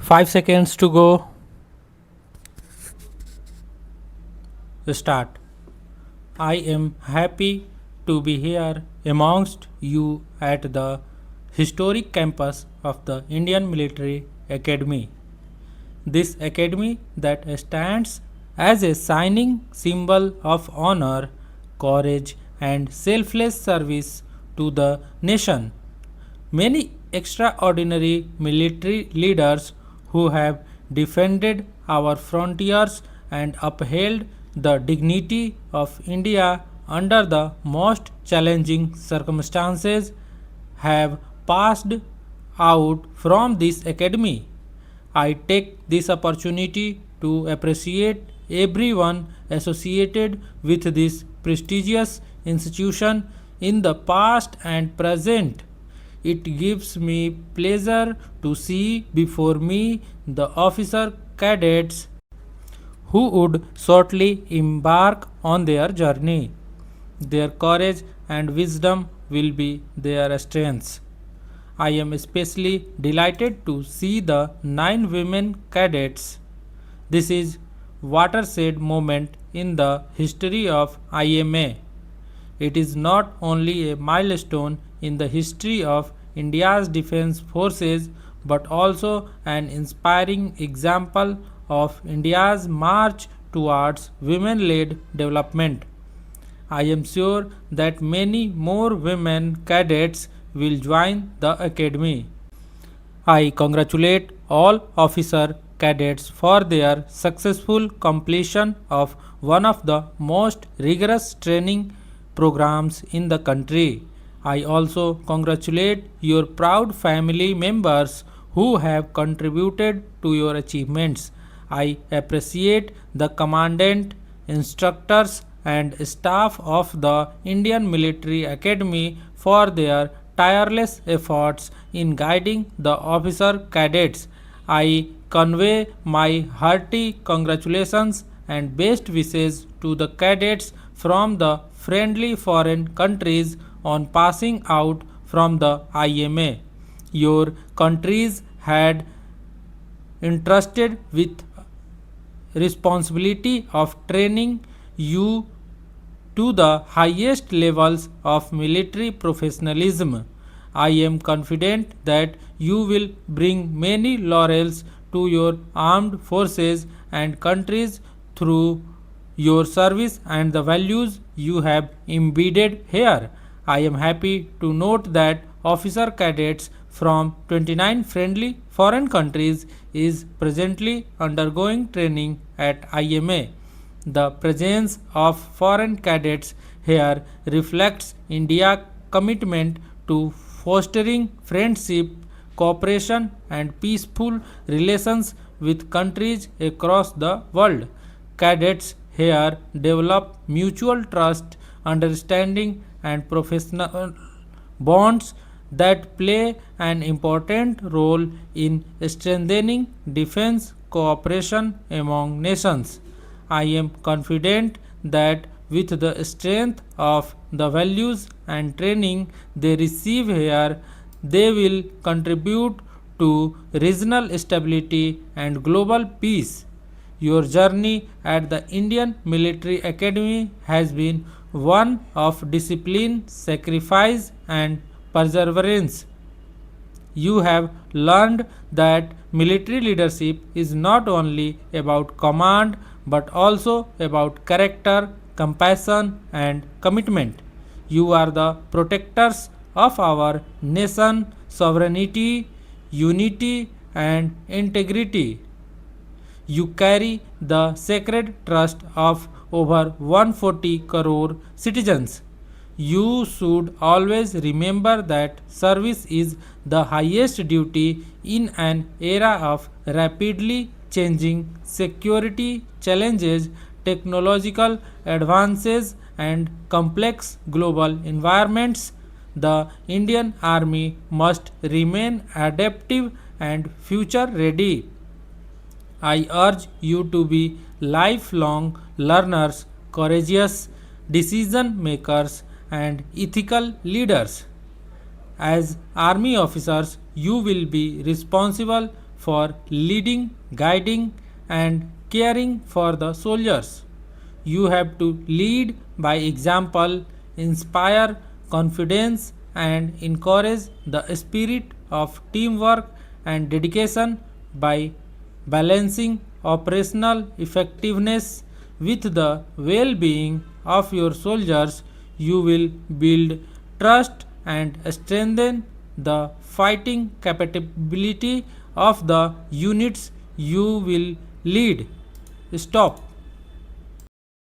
5 seconds to go. Start. I am happy to be here amongst you at the historic campus of the Indian Military Academy. This academy that stands as a shining symbol of honor, courage, and selfless service to the nation. Many extraordinary military leaders who have defended our frontiers and upheld the dignity of India under the most challenging circumstances have passed out from this academy. I take this opportunity to appreciate everyone associated with this prestigious institution in the past and present. It gives me pleasure to see before me the officer cadets who would shortly embark on their journey. Their courage and wisdom will be their strengths. I am especially delighted to see the 9 women cadets. This is watershed moment in the history of IMA. It is not only a milestone in the history of India's defense forces but also an inspiring example of India's march towards women led development. I am sure that many more women cadets will join the academy. I congratulate all officer cadets for their successful completion of one of the most rigorous training programs in the country. I also congratulate your proud family members who have contributed to your achievements. I appreciate the commandant, instructors, and staff of the Indian Military Academy for their tireless efforts in guiding the officer cadets. I convey my hearty congratulations and best wishes to the cadets from the friendly foreign countries on passing out from the IMA. Your countries had entrusted with responsibility of training you to the highest levels of military professionalism. I am confident that you will bring many laurels to your armed forces and countries through your service and the values you have embedded here. I am happy to note that officer cadets from 29 friendly foreign countries is presently undergoing training at IMA. The presence of foreign cadets here reflects India's commitment to fostering friendship, cooperation, and peaceful relations with countries across the world. Cadets here develop mutual trust, understanding, and professional bonds that play an important role in strengthening defense cooperation among nations. I am confident that with the strength of the values and training they receive here, they will contribute to regional stability and global peace. Your journey at the Indian Military Academy has been one of discipline, sacrifice, and perseverance. You have learned that military leadership is not only about command but also about character, compassion, and commitment. You are the protectors of our nation, sovereignty, unity, and integrity. You carry the sacred trust of over 140 crore citizens. You should always remember that service is the highest duty in an era of rapidly changing security challenges, technological advances, and complex global environments. The Indian Army must remain adaptive and future ready. I urge you to be lifelong learners, courageous decision makers, and ethical leaders. As army officers, you will be responsible for leading, guiding, and caring for the soldiers. You have to lead by example, inspire confidence, and encourage the spirit of teamwork and dedication by balancing operational effectiveness with the well being of your soldiers. You will build trust and strengthen the fighting capability of the units you will lead. Stop.